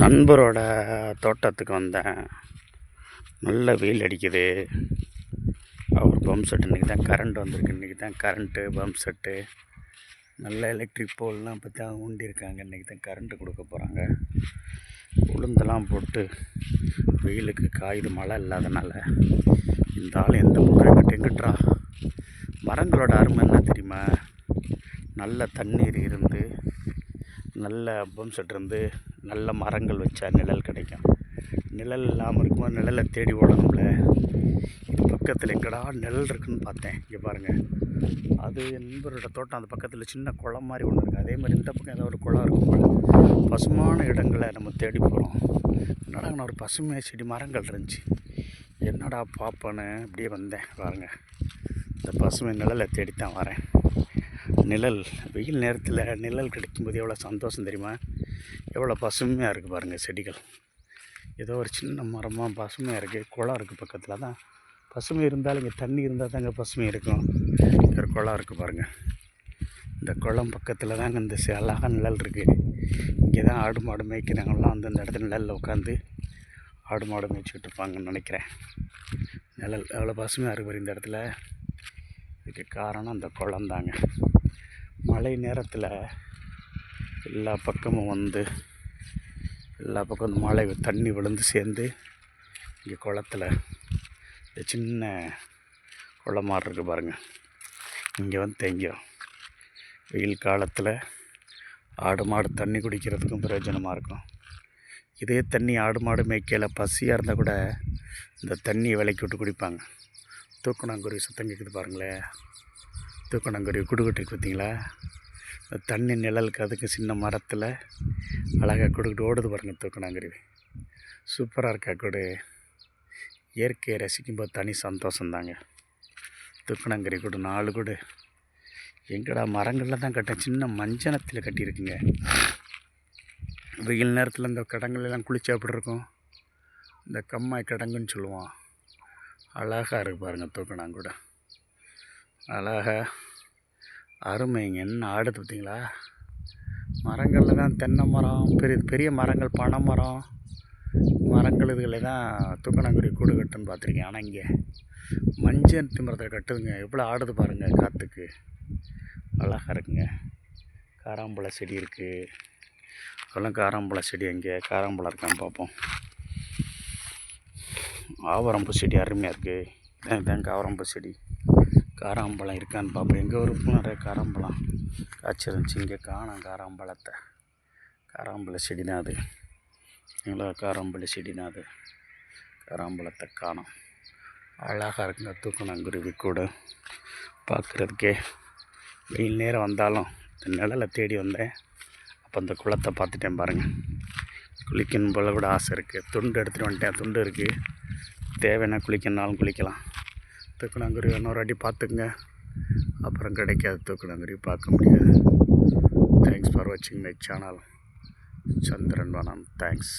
நண்பரோட தோட்டத்துக்கு வந்தேன். நல்ல வெயில் அடிக்குது. அவர் பம்ப் செட் இன்றைக்கி தான் கரண்ட் வந்திருக்கு. இன்றைக்கி தான் கரண்ட்டு பம்ப் செட்டு நல்ல எலக்ட்ரிக் போல்லாம் இப்போ தான் ஊண்டியிருக்காங்க. இன்றைக்கி தான் கரண்ட்டு கொடுக்க போகிறாங்க. உளுந்தெல்லாம் போட்டு வெயிலுக்கு காயுது, மழை இல்லாதனால. இந்த ஆள் எந்த பக்கம் எங்கிட்டுறா. மரங்களோட அருமை என்ன தெரியுமா? நல்ல தண்ணீர் இருந்து நல்ல பம்ப் செட் இருந்து நல்ல மரங்கள் வச்சா நிழல் கிடைக்கும். நிழல் இல்லாமல் இருக்கும்போது நிழலை தேடி ஓடணும்ல. இது பக்கத்தில் எங்கடா நிழல் இருக்குதுன்னு பார்த்தேன். இங்கே பாருங்கள், அது நண்பரோட தோட்டம். அந்த பக்கத்தில் சின்ன குளம் மாதிரி ஒன்று இருக்குது. அதே மாதிரி இந்த பக்கம் ஏதோ ஒரு குளம் இருக்கும். பசுமான இடங்களை நம்ம தேடி போகிறோம். என்னடா நான் ஒரு பசுமையாக செடி மரங்கள் இருந்துச்சு. என்னடா பார்ப்பேன்னு அப்படியே வந்தேன். பாருங்கள், இந்த பசுமை நிழலை தேடித்தான் வரேன். நிழல் வெயில் நேரத்தில் நிழல் கிடைக்கும்போது எவ்வளோ சந்தோஷம் தெரியுமா? எவ்வளோ பசுமையாக இருக்குது பாருங்கள் செடிகள். ஏதோ ஒரு சின்ன மரமாக பசுமையாக இருக்குது. குளம் இருக்குது பக்கத்தில். தான் பசுமை இருந்தாலும் இங்கே தண்ணி இருந்தால் தாங்க பசுமை இருக்கும். இங்கே ஒரு குளம் இருக்குது பாருங்கள். இந்த குளம் பக்கத்தில் தாங்க இந்த அழகாக நிழல் இருக்குது. இங்கே தான் ஆடு மாடு மேய்க்கிறாங்கலாம் வந்து இந்த இடத்துல நிழலில் உட்காந்து ஆடு மாடு மேய்ச்சிக்கிட்டு இருப்பாங்கன்னு நினைக்கிறேன். நிழல் எவ்வளோ பசுமையாக இருக்குது இந்த இடத்துல. இதுக்கு காரணம் அந்த குளம் தாங்க. மழை நேரத்தில் எல்லா பக்கமும் வந்து எல்லா பக்கம் இந்த மழை தண்ணி விழுந்து சேர்ந்து இங்கே குளத்தில் சின்ன குளம் மாதிரி இருக்குது பாருங்கள். இங்கே வந்து தேங்கியும் வெயில் காலத்தில் ஆடு மாடு தண்ணி குடிக்கிறதுக்கும் பிரயோஜனமாக இருக்கும். இதே தண்ணி ஆடு மாடு மேய்க்கையில் பசியாக இருந்தால் கூட இந்த தண்ணியை விலைக்கு விட்டு குடிப்பாங்க. தூக்கணாங்குருவி சத்தம் கேட்குது பாருங்களேன். தூக்கணாங்குருவி குடுக்கட்டுக்கு பார்த்தீங்களா? இந்த தண்ணி நிழலுக்கு அதுக்கு சின்ன மரத்தில் அழகாக கொடுக்கிட்டு ஓடுது பாருங்கள் தூக்கணாங்குருவி. சூப்பராக இருக்கா கூடு. இயற்கையை ரசிக்கும்போது தனி சந்தோஷந்தாங்க. தூக்கணாங்குருவி கூடு 4 கூடு எங்கடா மரங்களில் தான் கட்டேன். சின்ன மஞ்சனத்தில் கட்டியிருக்குங்க. வெயில் நேரத்தில் இந்த கிடங்குலாம் குளிச்சா அப்படி இருக்கும். இந்த கம்மாய் கிடங்குன்னு சொல்லுவோம். அழகாக இருக்குது பாருங்கள் தூக்கணாங்கூட. அழகாக அருமைங்க. என்ன ஆடுது பார்த்தீங்களா? மரங்களில் தான் தென்னை மரம், பெரிய பெரிய மரங்கள், பனை மரம், மரங்கள் இதுகளை தான் தூக்கணாங்குருவி கூடு கட்டுன்னு பார்த்துருக்கேன். ஆனால் இங்கே மஞ்சள் மரத்தில் கட்டுதுங்க. எவ்வளோ ஆடுது பாருங்கள் காற்றுக்கு. அழகாக இருக்குங்க. காராம்பழ செடி இருக்குது. அதெல்லாம் காராம்பழ செடி. அங்கே காராம்பழம் இருக்கான்னு பார்ப்போம். ஆவரம்பு செடி அருமையாக இருக்குது. இதான் ஆவரம்பு செடி. காராம்பழம் இருக்கான்னு பார்ப்போம். எங்கள் ஊருக்கு நிறைய காராம்பழம் காய்ச்சிருந்துச்சு. இங்கே காணோம் காராம்பழத்தை. காராம்பழ செடி தான் அது. எங்களோட காராம்பழ செடி தான் அது. காராம்பழத்தை காணோம். அழகாக இருக்குங்க தூக்கணாங்குருவி கூட பார்க்குறதுக்கே. வெயில் நேரம் வந்தாலும் இந்த நிழலை தேடி வந்தேன். அப்போ அந்த குளத்தை பார்த்துட்டேன் பாருங்கள். குளிக்கணும் போல் கூட ஆசை இருக்குது. துண்டு எடுத்துகிட்டு வந்துட்டேன். துண்டு இருக்குது. தேவைன்னா குளிக்கணுனாலும் குளிக்கலாம். தூக்கணாங்குருவி இன்னொரு அடி பார்த்துக்குங்க. அப்புறம் கிடைக்காது. தூக்கணாங்குருவி பார்க்க முடியாது. தேங்க்ஸ் ஃபார் வாட்சிங் மை சேனல். சந்திரன் வனம். தேங்க்ஸ்.